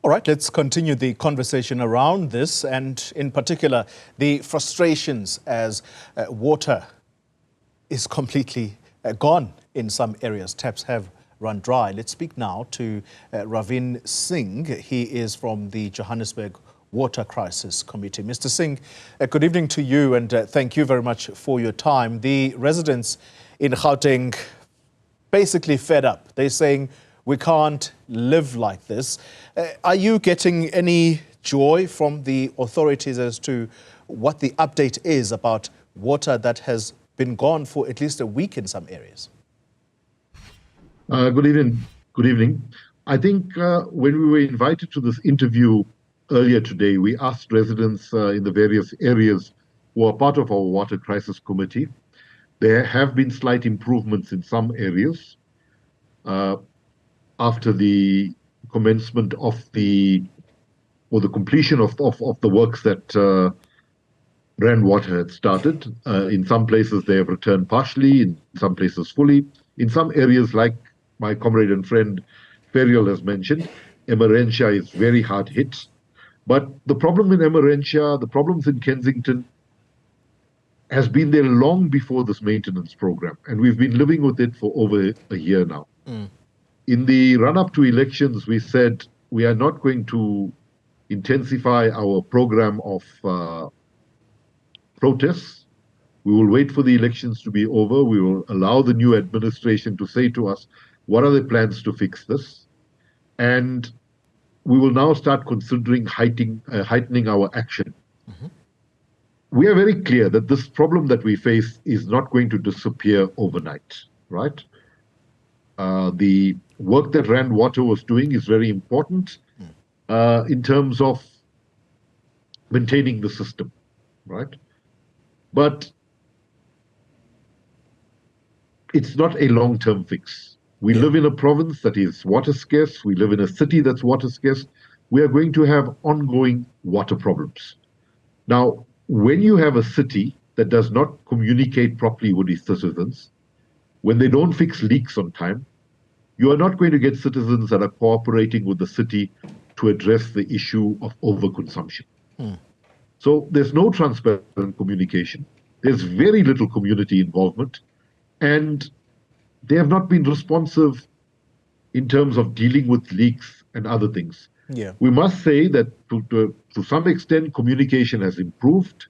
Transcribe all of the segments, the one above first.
All right, let's continue the conversation around this, and in particular, the frustrations as water is completely gone in some areas. Taps have run dry. Let's speak now to Ravin Singh. He is from the Johannesburg Water Crisis Committee. Mr. Singh, good evening to you, and thank you very much for your time. The residents in Gauteng basically fed up. They're saying, we can't live like this. Are you getting any joy from the authorities as to what the update is about water that has been gone for at least a week in some areas? Good evening. Good evening. I think when we were invited to this interview earlier today, we asked residents in the various areas who are part of our Water Crisis Committee. There have been slight improvements in some areas after the commencement of the completion of the works that Rand Water had started. In some places they have returned partially, in some places fully. In some areas, like my comrade and friend Ferial has mentioned, Emerentia is very hard hit. But the problem in Emerentia, the problems in Kensington, has been there long before this maintenance program, and we've been living with it for over a year now. In the run-up to elections, we said we are not going to intensify our program of protests. We will wait for the elections to be over. We will allow the new administration to say to us, what are the plans to fix this? And we will now start considering heightening our action. We are very clear that this problem that we face is not going to disappear overnight, right? The work that Rand Water was doing is very important in terms of maintaining the system, right? But it's not a long-term fix. We live in a province that is water scarce. We live in a city that's water scarce. We are going to have ongoing water problems. Now, when you have a city that does not communicate properly with its citizens, when they don't fix leaks on time, you are not going to get citizens that are cooperating with the city to address the issue of overconsumption. So there's no transparent communication. There's very little community involvement, and they have not been responsive in terms of dealing with leaks and other things. We must say that to some extent, communication has improved.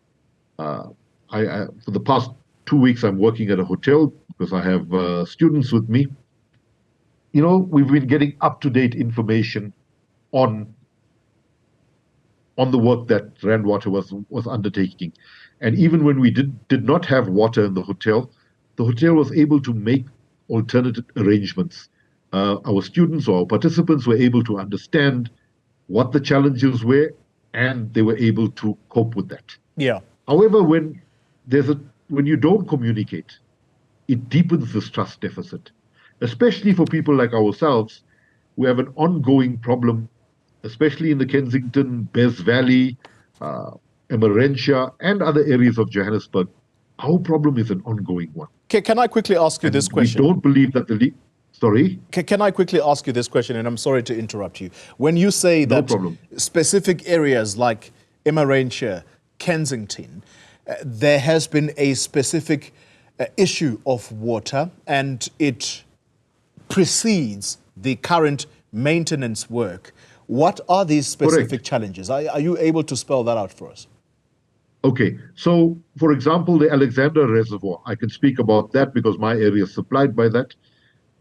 For the past 2 weeks, I'm working at a hotel because I have students with me. You know, we've been getting up-to-date information on the work that Rand Water was undertaking. And even when we did not have water in the hotel was able to make alternative arrangements. Our students or our participants were able to understand what the challenges were, and they were able to cope with that. However, when you don't communicate, it deepens this trust deficit, especially for people like ourselves who have an ongoing problem, especially in the Kensington, Bez Valley, Emerentia, and other areas of Johannesburg. Our problem is an ongoing one. Can I quickly ask you this question? We don't believe that the leak... Sorry? Can I quickly ask you this question, and I'm sorry to interrupt you. When you say that specific areas like Emerentia, Kensington, there has been a specific issue of water, and it precedes the current maintenance work. What are these specific challenges? Are you able to spell that out for us? Okay, so for example, the Alexander Reservoir, I can speak about that because my area is supplied by that.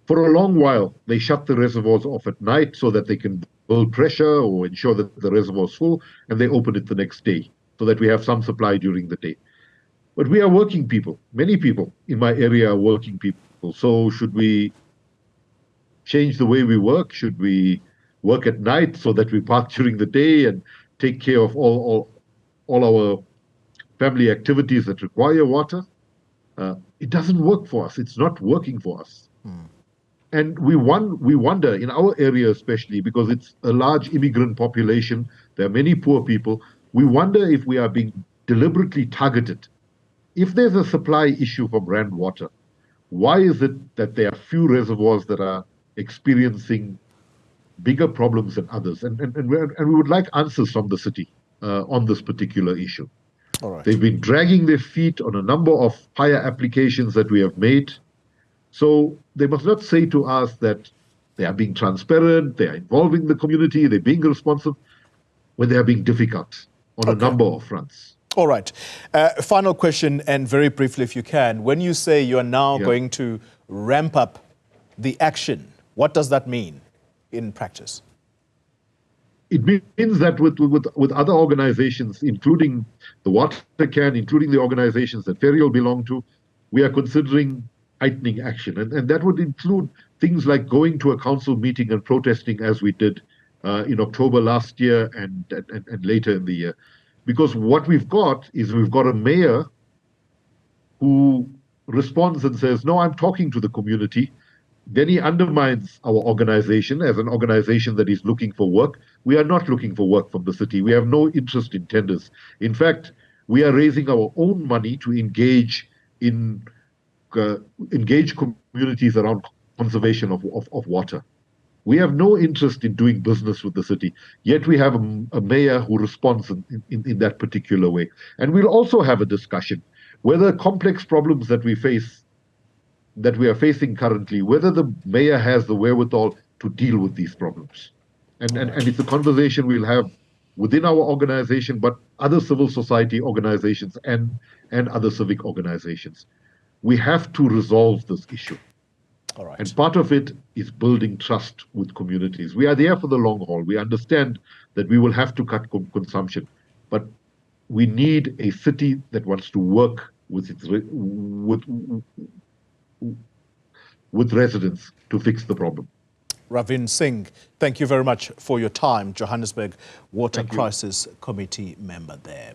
For a long while, they shut the reservoirs off at night so that they can build pressure or ensure that the reservoir is full, and they open it the next day so that we have some supply during the day. But we are working people. Many people in my area are working people. So should we change the way we work? Should we work at night so that we park during the day and take care of all our family activities that require water? It doesn't work for us. It's not working for us. And we wonder, in our area especially, because it's a large immigrant population, there are many poor people, we wonder if we are being deliberately targeted. If there's a supply issue from Rand Water, why is it that there are few reservoirs that are experiencing bigger problems than others. And we would like answers from the city on this particular issue. All right. They've been dragging their feet on a number of higher applications that we have made. So they must not say to us that they are being transparent, they are involving the community, they're being responsive, when they are being difficult on a number of fronts. All right. Final question, and very briefly if you can. When you say you are now going to ramp up the action, what does that mean in practice? It means that with other organizations, including the WaterCan, including the organizations that Ferriol belong to, we are considering heightening action. And that would include things like going to a council meeting and protesting as we did in October last year and later in the year. Because what we've got is we've got a mayor who responds and says, no, I'm talking to the community. Then he undermines our organization as an organization that is looking for work. We are not looking for work from the city. We have no interest in tenders. In fact, we are raising our own money to engage communities around conservation of water. We have no interest in doing business with the city, yet we have a mayor who responds in that particular way. And we'll also have a discussion whether complex problems that we are facing currently, whether the mayor has the wherewithal to deal with these problems. And it's a conversation we'll have within our organization, but other civil society organizations and other civic organizations. We have to resolve this issue. All right. And part of it is building trust with communities. We are there for the long haul. We understand that we will have to cut consumption, but we need a city that wants to work with residents to fix the problem. Ravin Singh, thank you very much for your time. Johannesburg Water Crisis Committee member there.